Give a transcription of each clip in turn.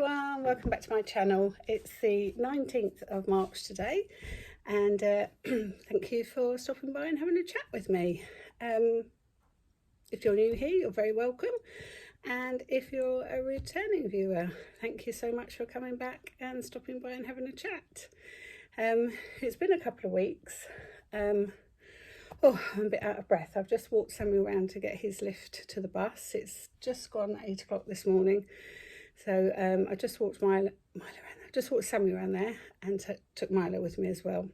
everyone, welcome back to my channel. It's the 19th of March today, and thank you for stopping by and having a chat with me. If you're new here, you're very welcome, and if you're a returning viewer, thank you so much for coming back and stopping by and having a chat. It's been a couple of weeks. I'm a bit out of breath. I've just walked Sammy around to get his lift to the bus. It's just gone 8 o'clock this morning. So I just walked Milo around. I just walked Sammy around there and took Milo with me as well.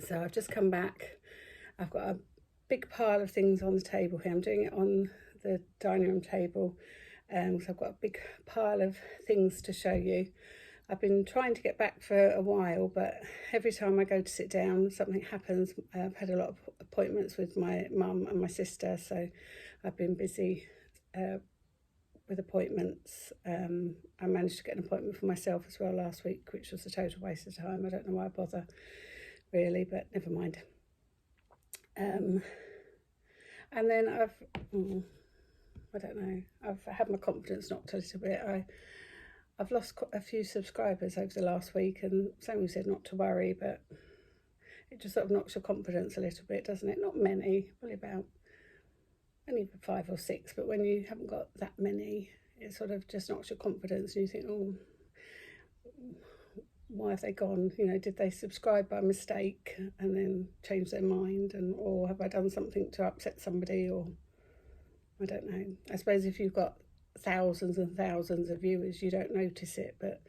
So I've just come back. I've got a big pile of things on the table here. I'm doing it on the dining room table. So I've got a big pile of things to show you. I've been trying to get back for a while, but every time I go to sit down, something happens. I've had a lot of appointments with my mum and my sister, so I've been busy with appointments. I managed to get an appointment for myself as well last week, which was a total waste of time. I don't know why I bother, really, but never mind. And then I don't know, I've had my confidence knocked a little bit. I've lost a few subscribers over the last week, and Sammy said not to worry, but it just sort of knocks your confidence a little bit, doesn't it? Not many, probably about only 5 or 6, but when you haven't got that many, it sort of just knocks your confidence, and you think, oh, why have they gone? You know, did they subscribe by mistake and then change their mind, or have I done something to upset somebody, or I don't know. I suppose if you've got thousands and thousands of viewers, you don't notice it, but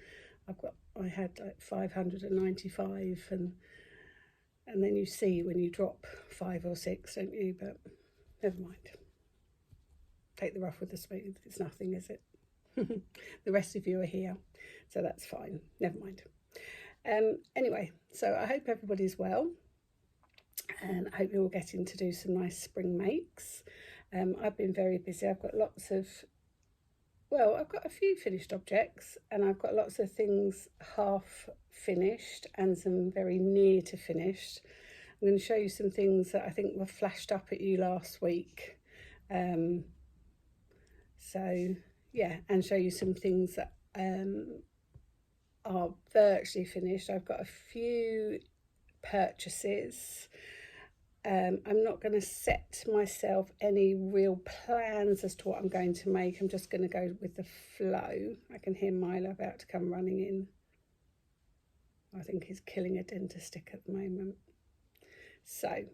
I had like 595, and then you see when you drop 5 or 6, don't you? But never mind. Take the rough with the smooth. It's nothing, is it? The rest of you are here, so that's fine. Never mind. Anyway, so I hope everybody's well, and I hope you're all getting to do some nice spring makes. I've been very busy. I've got I've got a few finished objects, and I've got lots of things half finished and some very near to finished. I'm going to show you some things that I think were flashed up at you last week. So yeah, and show you some things that are virtually finished. I've got a few purchases. I'm not going to set myself any real plans as to what I'm going to make. I'm just going to go with the flow. I can hear Milo about to come running in. I think he's killing a dentist stick at the moment. So,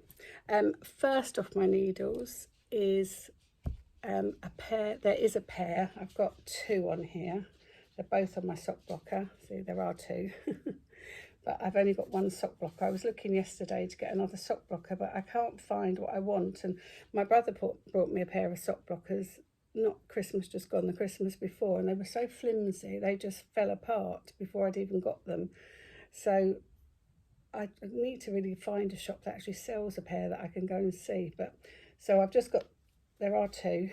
first off my needles is a pair. There is a pair. I've got 2 on here. They're both on my sock blocker. See, there are 2. But I've only got 1 sock blocker. I was looking yesterday to get another sock blocker, but I can't find what I want. And my brother brought me a pair of sock blockers, not Christmas just gone, the Christmas before, and they were so flimsy, they just fell apart before I'd even got them. So I need to really find a shop that actually sells a pair that I can go and see. But so I've just got, there are 2,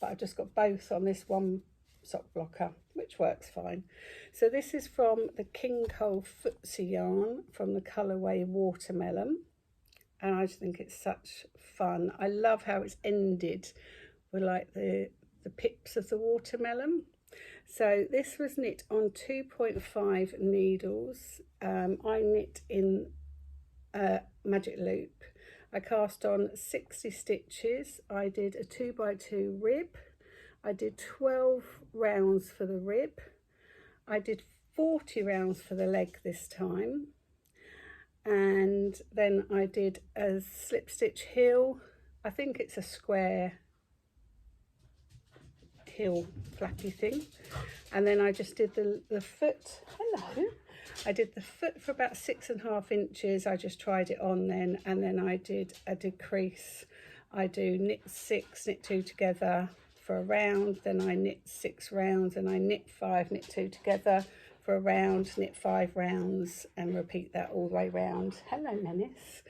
but I've just got both on this 1 sock blocker, which works fine. So this is from the Kingcole Footsie Yarn from the colourway Watermelon, and I just think it's such fun. I love how it's ended with like the pips of the watermelon. So this was knit on 2.5 needles. I knit in magic loop. I cast on 60 stitches. I did a 2x2 rib. I did 12 rounds for the rib. I did 40 rounds for the leg this time. And then I did a slip stitch heel. I think it's a square heel flappy thing. And then I just did the foot. Hello. I did the foot for about 6.5 inches. I just tried it on then, and then I did a decrease. I do knit 6, knit 2 together for a round, then I knit 6 rounds, and I knit 5, knit 2 together for a round, knit 5 rounds, and repeat that all the way round. Hello, Menace.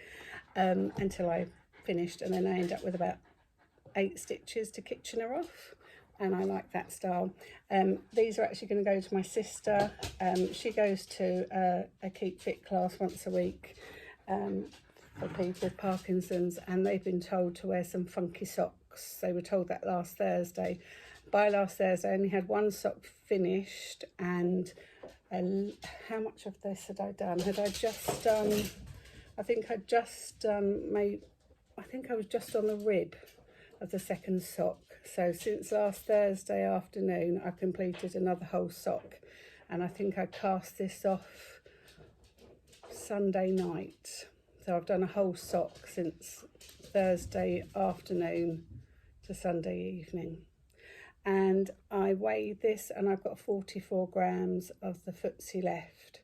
Until I finished, and then I end up with about 8 stitches to Kitchener off, and I like that style. These are actually going to go to my sister. She goes to a Keep Fit class once a week for people with Parkinson's, and they've been told to wear some funky socks. They were told that last Thursday, by last Thursday I only had one sock finished, and how much of this had I done? Had I just done, I think I'd just made, I think I was just on the rib of the second sock. So since last Thursday afternoon I completed another whole sock, and I think I cast this off Sunday night. So I've done a whole sock since Thursday afternoon to Sunday evening. And I weighed this and I've got 44 grams of the Footsie left.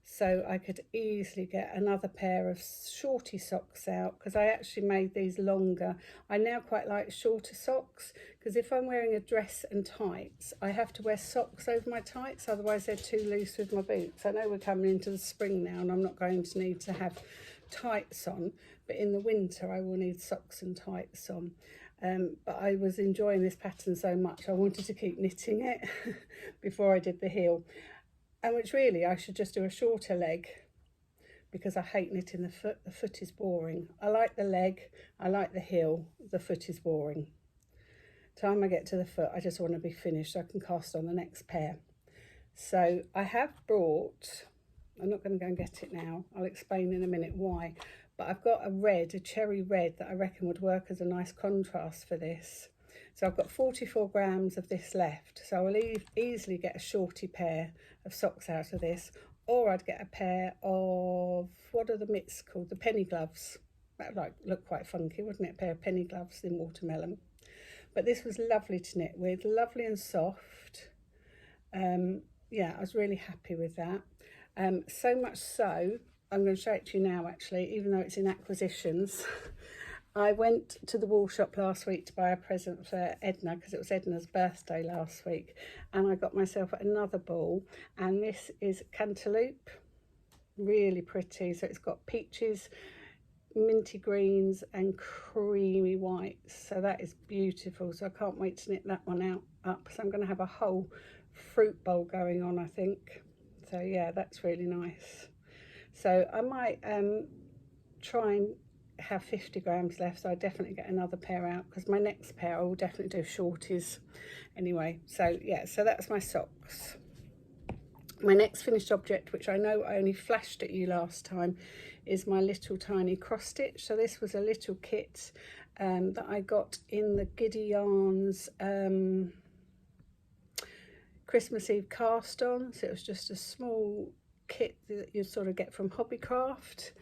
So I could easily get another pair of shorty socks out, because I actually made these longer. I now quite like shorter socks, because if I'm wearing a dress and tights, I have to wear socks over my tights, otherwise they're too loose with my boots. I know we're coming into the spring now and I'm not going to need to have tights on, but in the winter I will need socks and tights on. But I was enjoying this pattern so much I wanted to keep knitting it before I did the heel. And which really I should just do a shorter leg, because I hate knitting the foot. The foot is boring. I like the leg, I like the heel, the foot is boring. Time I get to the foot, I just want to be finished so I can cast on the next pair. So I have brought, I'm not going to go and get it now, I'll explain in a minute why, but I've got a red, a cherry red, that I reckon would work as a nice contrast for this. So I've got 44 grams of this left, so I'll easily get a shorty pair of socks out of this, or I'd get a pair of, what are the mitts called, the penny gloves. That would look quite funky, wouldn't it, a pair of penny gloves in watermelon. But this was lovely to knit with, lovely and soft. Yeah, I was really happy with that. So much so, I'm going to show it to you now actually, even though it's in acquisitions. I went to the wool shop last week to buy a present for Edna, because it was Edna's birthday last week, and I got myself another ball, and this is cantaloupe, really pretty. So it's got peaches, minty greens and creamy whites, so that is beautiful. So I can't wait to knit that one up. So I'm going to have a whole fruit bowl going on, I think. So yeah, that's really nice. So I might try and have 50 grams left, so I definitely get another pair out, because my next pair I will definitely do shorties anyway. So yeah, so that's my socks. My next finished object, which I know I only flashed at you last time, is my little tiny cross stitch. So this was a little kit that I got in the Giddy Yarns Christmas Eve cast on. So it was just a small kit that you sort of get from Hobbycraft.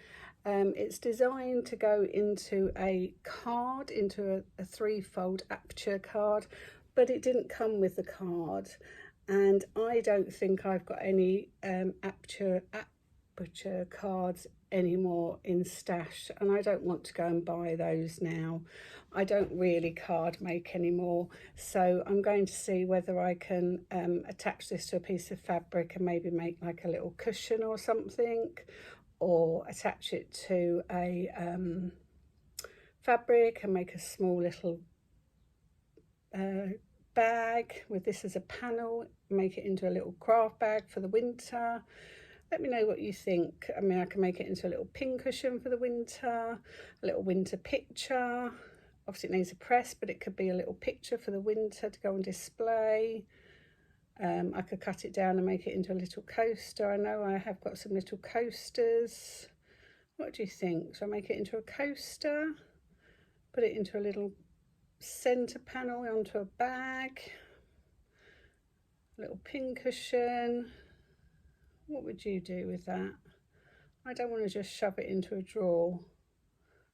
It's designed to go into a card, into a three-fold aperture card, but it didn't come with the card, and I don't think I've got any aperture cards anymore in stash, and I don't want to go and buy those now. I don't really card make anymore, so I'm going to see whether I can attach this to a piece of fabric and maybe make like a little cushion or something, or attach it to a fabric and make a small little bag with this as a panel, make it into a little craft bag for the winter. Let me know what you think. I mean, I can make it into a little pin cushion for the winter, a little winter picture. Obviously it needs a press, but it could be a little picture for the winter to go on display. I could cut it down and make it into a little coaster. I know I have got some little coasters. What do you think? Shall I make it into a coaster? Put it into a little centre panel onto a bag? A little pin cushion? What would you do with that? I don't want to just shove it into a drawer.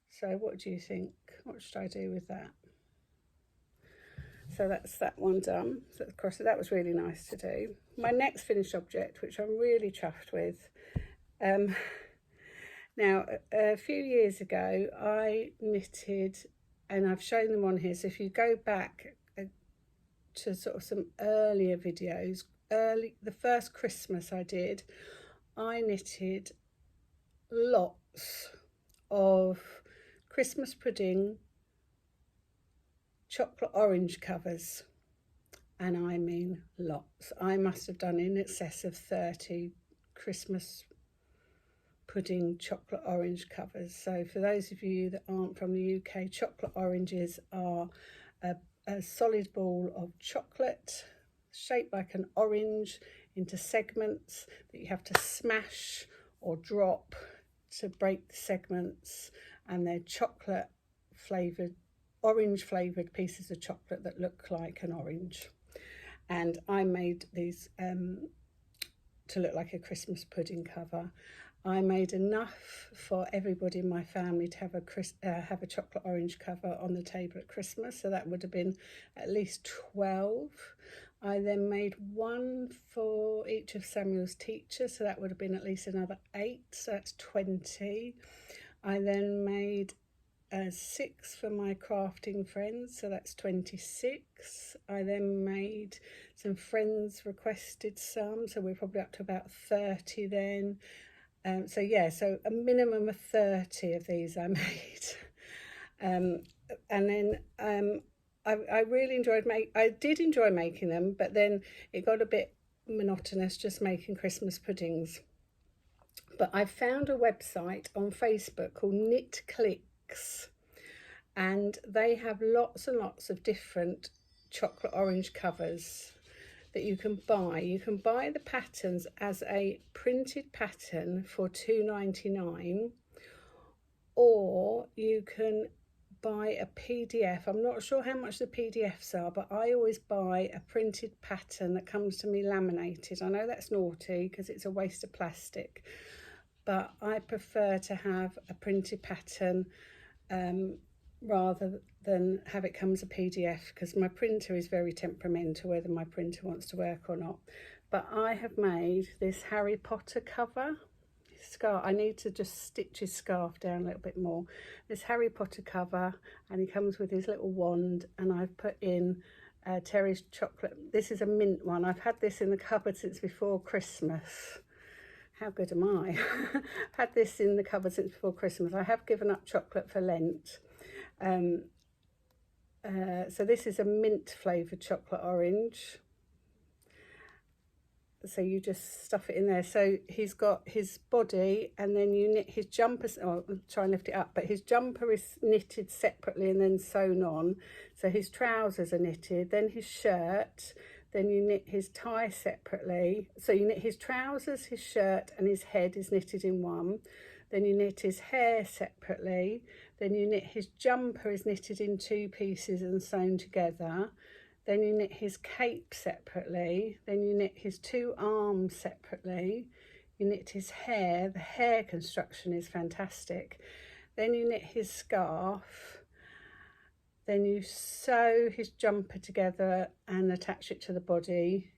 So what do you think? What should I do with that? So that's that one done. So of course that was really nice to do. My next finished object, which I'm really chuffed with. Now a few years ago I knitted, and I've shown them on here, so if you go back to sort of some earlier videos, the first Christmas I did, I knitted lots of Christmas pudding chocolate orange covers, and I mean lots. I must have done in excess of 30 Christmas pudding chocolate orange covers. So for those of you that aren't from the UK, chocolate oranges are a a solid ball of chocolate shaped like an orange into segments that you have to smash or drop to break the segments, and they're chocolate flavoured, orange flavoured pieces of chocolate that look like an orange. And I made these to look like a Christmas pudding cover. I made enough for everybody in my family to have a chocolate orange cover on the table at Christmas, so that would have been at least 12. I then made one for each of Samuel's teachers, so that would have been at least another 8, so that's 20. I then made 6 for my crafting friends, so that's 26. I then made some friends requested some, so we're probably up to about 30 then. So yeah, so a minimum of 30 of these I made. And then I really enjoyed I did enjoy making them, but then it got a bit monotonous just making Christmas puddings. But I found a website on Facebook called Knit Clicks, and they have lots and lots of different chocolate orange covers that you can buy. You can buy the patterns as a printed pattern for $2.99, or you can buy a PDF. I'm not sure how much the PDFs are, but I always buy a printed pattern that comes to me laminated. I know that's naughty because it's a waste of plastic, but I prefer to have a printed pattern rather than have it come as a PDF, because my printer is very temperamental whether my printer wants to work or not. But I have made this Harry Potter cover scarf. I need to just stitch his scarf down a little bit more. This Harry Potter cover, and he comes with his little wand, and I've put in Terry's chocolate. This is a mint one. I've had this in the cupboard since before Christmas. How good am I? I've had this in the cupboard since before Christmas. I have given up chocolate for Lent. So this is a mint flavoured chocolate orange. So you just stuff it in there. So he's got his body, and then you knit his jumper. Oh, I'll try and lift it up, but his jumper is knitted separately and then sewn on. So his trousers are knitted, then his shirt, then you knit his tie separately. So you knit his trousers, his shirt, and his head is knitted in one. Then you knit his hair separately. Then you knit his jumper is knitted in 2 pieces and sewn together. Then you knit his cape separately. Then you knit his 2 arms separately. You knit his hair. The hair construction is fantastic. Then you knit his scarf. Then you sew his jumper together and attach it to the body.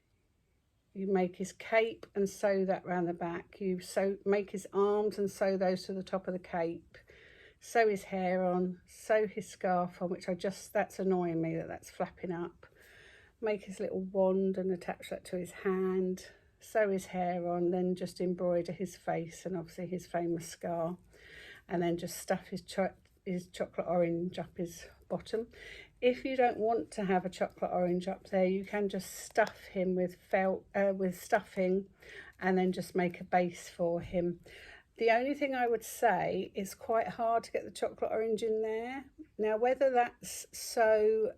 You make his cape and sew that round the back. You make his arms and sew those to the top of the cape. Sew his hair on, sew his scarf on, which that's annoying me that's flapping up. Make his little wand and attach that to his hand. Sew his hair on, then just embroider his face and obviously his famous scar. And then just stuff his chocolate orange up his bottom. If you don't want to have a chocolate orange up there, you can just stuff him with stuffing, and then just make a base for him. The only thing I would say is quite hard to get the chocolate orange in there. Now, whether that's so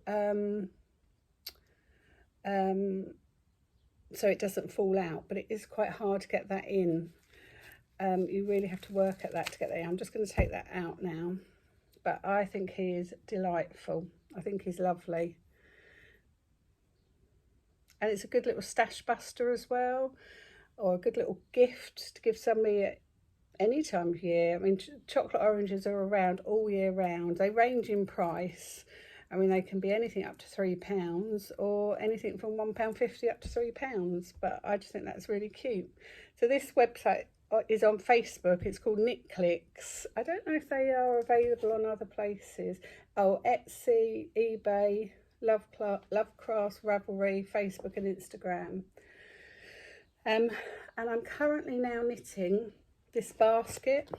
it doesn't fall out, but it is quite hard to get that in. You really have to work at that to get there. I'm just going to take that out now. But I think he is delightful. I think he's lovely. And it's a good little stash buster as well, or a good little gift to give somebody at any time of year. I mean, chocolate oranges are around all year round. They range in price. I mean, they can be anything up to £3 or anything from £1.50 up to £3. But I just think that's really cute. So this website is on Facebook. It's called Knit Clicks. I don't know if they are available on other places. Oh, Etsy, eBay, Lovecraft, Ravelry, Facebook and Instagram. And I'm currently now knitting this basket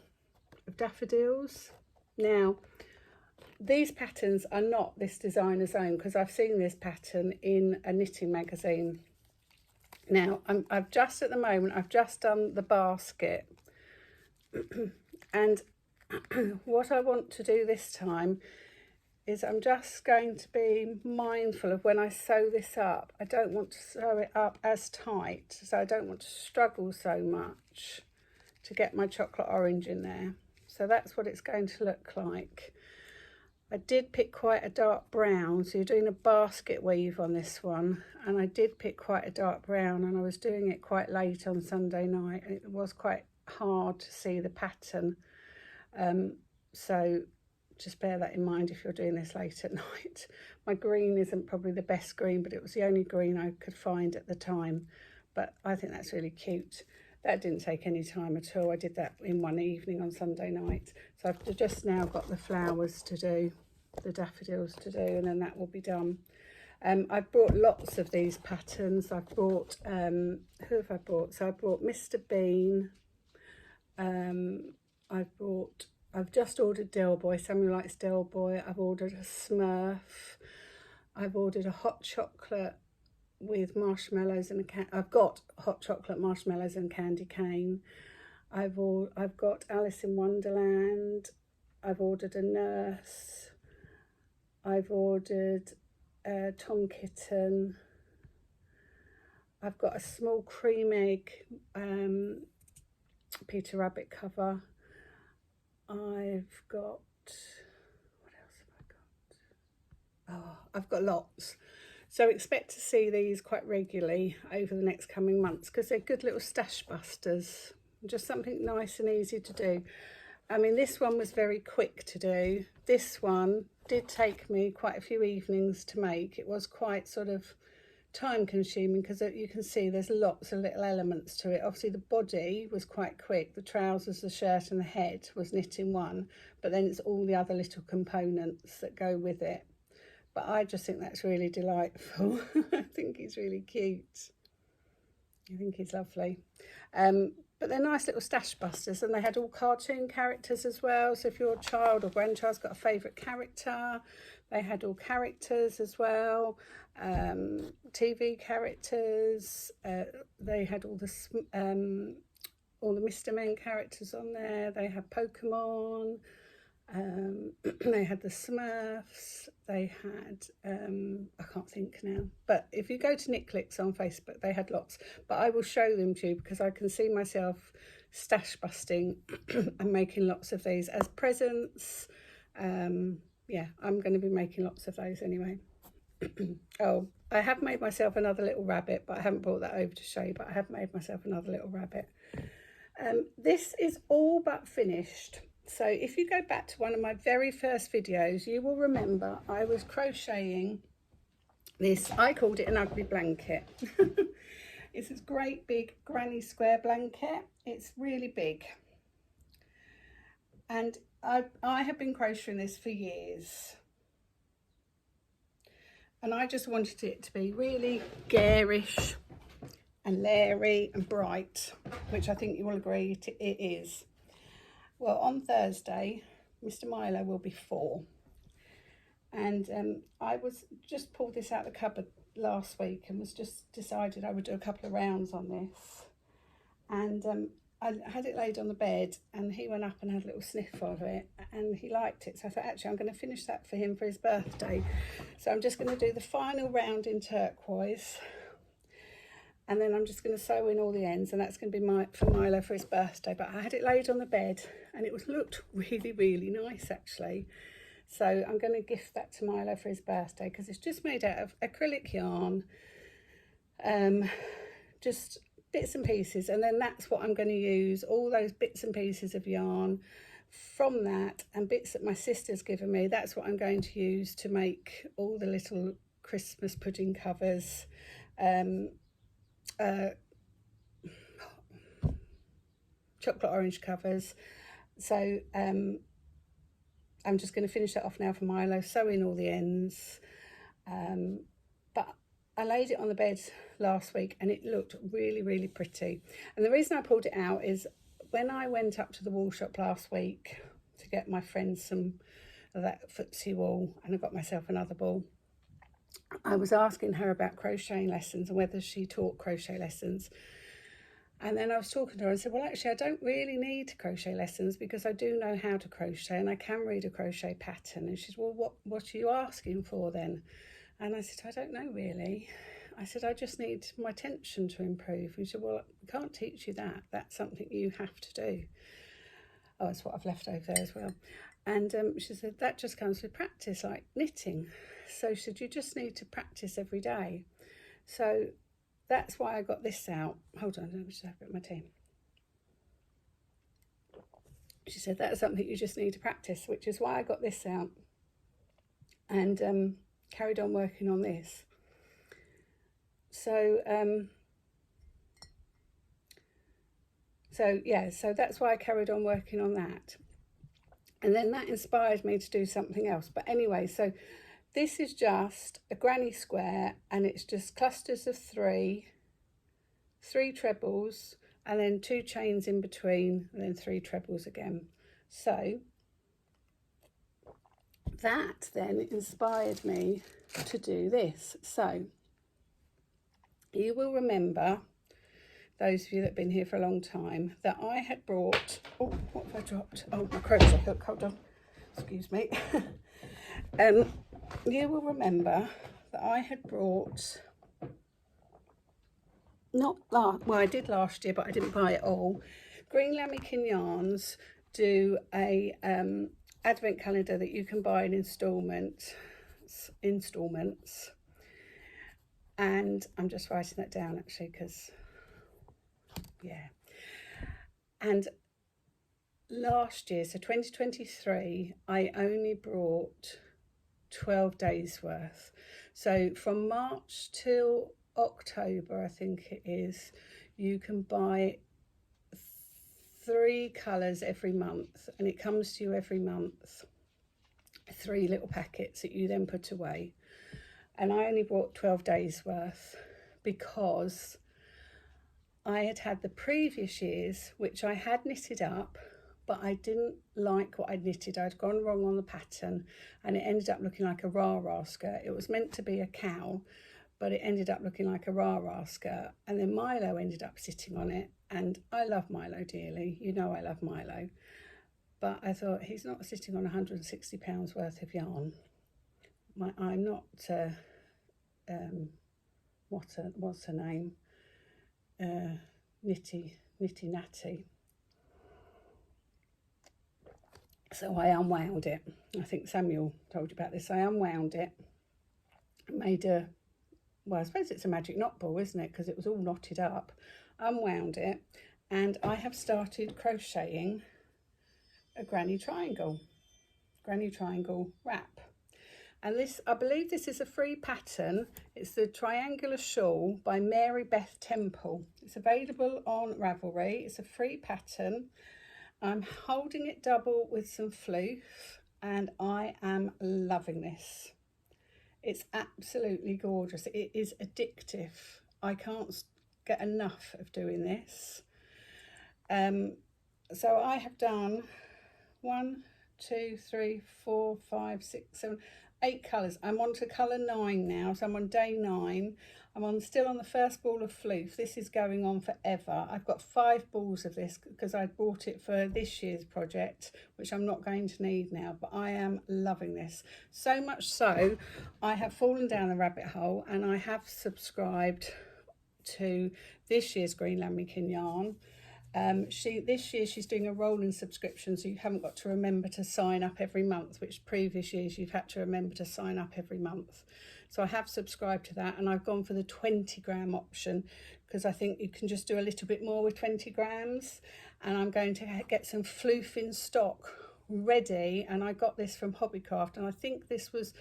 of daffodils. Now, these patterns are not this designer's own, because I've seen this pattern in a knitting magazine. Now, I've just done the basket. And what I want to do this time is I'm just going to be mindful of when I sew this up. I don't want to sew it up as tight, so I don't want to struggle so much to get my chocolate orange in there. So that's what it's going to look like. I did pick quite a dark brown, so you're doing a basket weave on this one, and I did pick quite a dark brown, and I was doing it quite late on Sunday night, and it was quite hard to see the pattern. So just bear that in mind if you're doing this late at night. My green isn't probably the best green, but it was the only green I could find at the time. But I think that's really cute. That didn't take any time at all. I did that in one evening on Sunday night. So I've just now got the flowers to do, the daffodils to do, and then that will be done. I've bought lots of these patterns. I've bought, who have I bought? So I bought Mr. Bean. I've just ordered Del Boy. Samuel likes Del Boy. I've ordered a Smurf. I've ordered a hot chocolate with marshmallows and I've got hot chocolate, marshmallows and candy cane. I've got Alice in Wonderland. I've ordered a nurse. I've ordered Tom Kitten. I've got a small cream egg Peter Rabbit cover. I've got, what else have I got? Oh, I've got lots. So expect to see these quite regularly over the next coming months because they're good little stash busters. Just something nice and easy to do. I mean, this one was very quick to do. This one did take me quite a few evenings to make. It was quite sort of time consuming because you can see there's lots of little elements to it. Obviously the body was quite quick, the trousers, the shirt and the head was knit in one, but then it's all the other little components that go with it. But I just think that's really delightful. I think he's really cute. I think he's lovely. But they're nice little stash busters, and they had all cartoon characters as well. So if your child or grandchild's got a favourite character, they had all characters as well. TV characters. They had all the Mr. Men characters on there. They had Pokemon. They had the Smurfs. They had I can't think now, but if you go to Knit Clicks on Facebook, they had lots, but I will show them to you because I can see myself stash busting and making lots of these as presents. Yeah, I'm going to be making lots of those anyway. Oh, I have made myself another little rabbit, but I haven't brought that over to show you, but I have made myself another little rabbit. This is all but finished. So if you go back to one of my very first videos, you will remember I was crocheting this. I called it an ugly blanket. It's this great big granny square blanket. It's really big. And I have been crocheting this for years. And I just wanted it to be really garish and leery and bright, which I think you will agree it is. Well, on Thursday, Mr. Milo will be 4. And I was just pulled this out of the cupboard last week and was just decided I would do a couple of rounds on this. And I had it laid on the bed and he went up and had a little sniff of it and he liked it. So I thought, actually, I'm going to finish that for him for his birthday. So I'm just going to do the final round in turquoise. And then I'm just going to sew in all the ends, and that's going to be for Milo for his birthday. But I had it laid on the bed, and it looked really, really nice, actually. So I'm going to gift that to Milo for his birthday, because it's just made out of acrylic yarn, just bits and pieces. And then that's what I'm going to use, all those bits and pieces of yarn from that, and bits that my sister's given me. That's what I'm going to use to make all the little Christmas pudding covers. Chocolate orange covers. So I'm just going to finish that off now for Milo, sew in all the ends. But I laid it on the bed last week and it looked really, really pretty. And the reason I pulled it out is when I went up to the wool shop last week to get my friend some of that Footsie wool, and I got myself another ball, I was asking her about crocheting lessons and whether she taught crochet lessons. And then I was talking to her and said, well, actually, I don't really need crochet lessons because I do know how to crochet and I can read a crochet pattern. And she said, well, what are you asking for then? And I said, I don't know really. I said, I just need my tension to improve. And she said, well, we can't teach you that. That's something you have to do. Oh, that's what I've left over there as well. And she said, that just comes with practice, like knitting. So she said, you just need to practice every day. So that's why I got this out. Hold on, let me just have a bit of my tea. She said, that's something you just need to practice, which is why I got this out and carried on working on this. So so that's why I carried on working on that. And then that inspired me to do something else. But anyway, so this is just a granny square and it's just clusters of three trebles and then 2 chains in between and then 3 trebles again. So that then inspired me to do this. So you will remember, those of you that have been here for a long time, that I had brought, oh, what have I dropped? Oh, my crochet hook, hold on, excuse me. You will remember that I had brought, I did last year, but I didn't buy it all. Greenlambkin yarns do a advent calendar that you can buy in installments. And I'm just writing that down actually because, yeah. And last year, so 2023, I only brought 12 days worth. So from March till October, I think it is, you can buy 3 colours every month and it comes to you every month. 3 little packets that you then put away. And I only bought 12 days worth because I had the previous years, which I had knitted up, but I didn't like what I'd knitted. I'd gone wrong on the pattern and it ended up looking like a rah-rah skirt. It was meant to be a cowl, but it ended up looking like a rah-rah skirt. And then Milo ended up sitting on it. And I love Milo dearly. You know I love Milo. But I thought, he's not sitting on £160 worth of yarn. I'm not, what's her name? Nitty Natty. So I unwound it. I think Samuel told you about this. I unwound it, made I suppose it's a magic knot ball, isn't it? Because it was all knotted up. Unwound it, and I have started crocheting a granny triangle wrap. And this, I believe this is a free pattern. It's the Triangular Shawl by Mary Beth Temple. It's available on Ravelry. It's a free pattern. I'm holding it double with some floof and I am loving this. It's absolutely gorgeous. It is addictive. I can't get enough of doing this. So I have done 1, 2, 3, 4, 5, 6, 7, 8 colours. I'm on to colour 9 now, so I'm on day 9. I'm still on the first ball of floof. This is going on forever. I've got 5 balls of this because I bought it for this year's project, which I'm not going to need now, but I am loving this. So much so, I have fallen down the rabbit hole and I have subscribed to this year's Greenlambkin yarn. This year she's doing a rolling subscription, so you haven't got to remember to sign up every month, which previous years you've had to remember to sign up every month. So I have subscribed to that and I've gone for the 20 gram option because I think you can just do a little bit more with 20 grams. And I'm going to get some floof in stock ready, and I got this from Hobbycraft and I think this was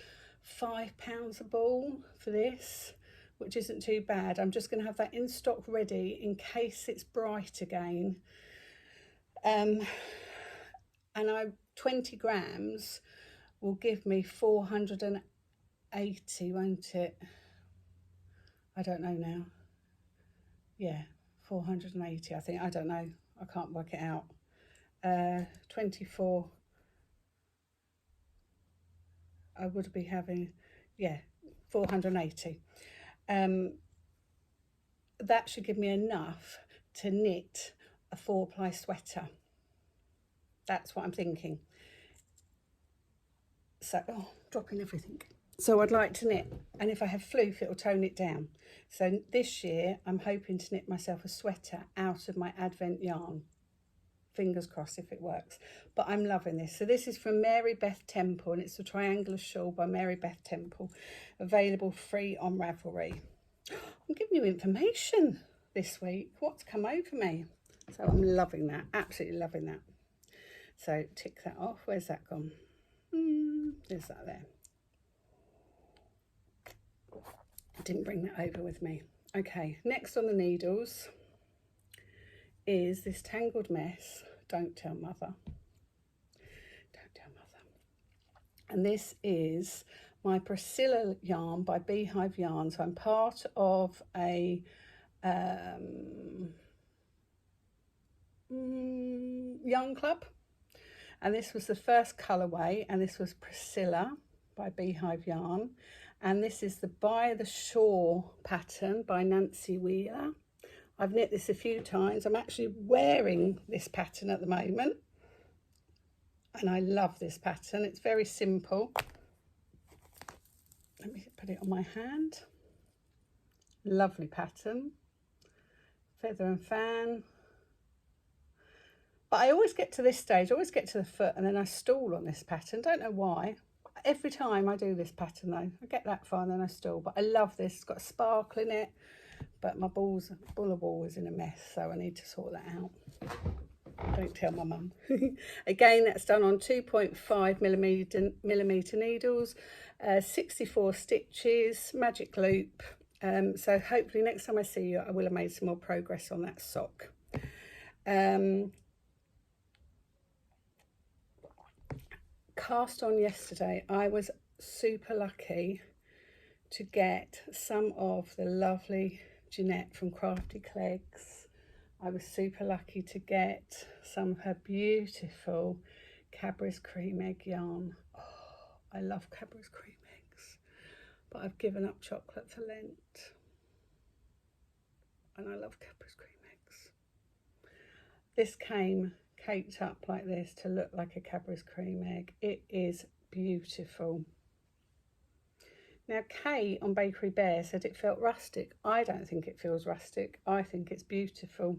£5 a ball for this, which isn't too bad. I'm just going to have that in stock ready in case it's bright again. And 20 grams will give me 480, won't it? I don't know now. Yeah, 480, I think. I don't know. I can't work it out. 24. I would be having, yeah, 480. That should give me enough to knit a 4-ply sweater. That's what I'm thinking. So, oh, dropping everything. So I'd like to knit, and if I have floof, it'll tone it down. So this year, I'm hoping to knit myself a sweater out of my Advent yarn. Fingers crossed if it works. But I'm loving this. So this is from Mary Beth Temple, and it's the Triangular Shawl by Mary Beth Temple. Available free on Ravelry. I'm giving you information this week. What's come over me? So I'm loving that. Absolutely loving that. So tick that off. Where's that gone? There's that there. I didn't bring that over with me. Okay, next on the needles is this Tangled Mess, Don't Tell Mother. Don't Tell Mother. And this is my Priscilla yarn by Beehive Yarn. So I'm part of a yarn club. And this was the first colourway, and this was Priscilla by Beehive Yarn. And this is the By the Shore pattern by Nancy Wheeler. I've knit this a few times. I'm actually wearing this pattern at the moment. And I love this pattern. It's very simple. Let me put it on my hand. Lovely pattern. Feather and fan. But I always get to this stage, I always get to the foot, and then I stall on this pattern. Don't know why. Every time I do this pattern though, I get that far and then I stall. But I love this. It's got a sparkle in it. But my bull of wool is in a mess, so I need to sort that out. Don't tell my mum. Again, that's done on 2.5 millimeter needles, 64 stitches, magic loop. So hopefully next time I see you, I will have made some more progress on that sock. Cast on yesterday, I was super lucky to get some of the lovely Jeanette from Crafty Clegs. I was super lucky to get some of her beautiful Cadbury's Cream Egg yarn. Oh, I love Cadbury's Cream Eggs, but I've given up chocolate for Lent. And I love Cadbury's Cream Eggs. This came caked up like this to look like a Cadbury's Cream Egg. It is beautiful. Now, Kay on Bakery Bear said it felt rustic. I don't think it feels rustic. I think it's beautiful.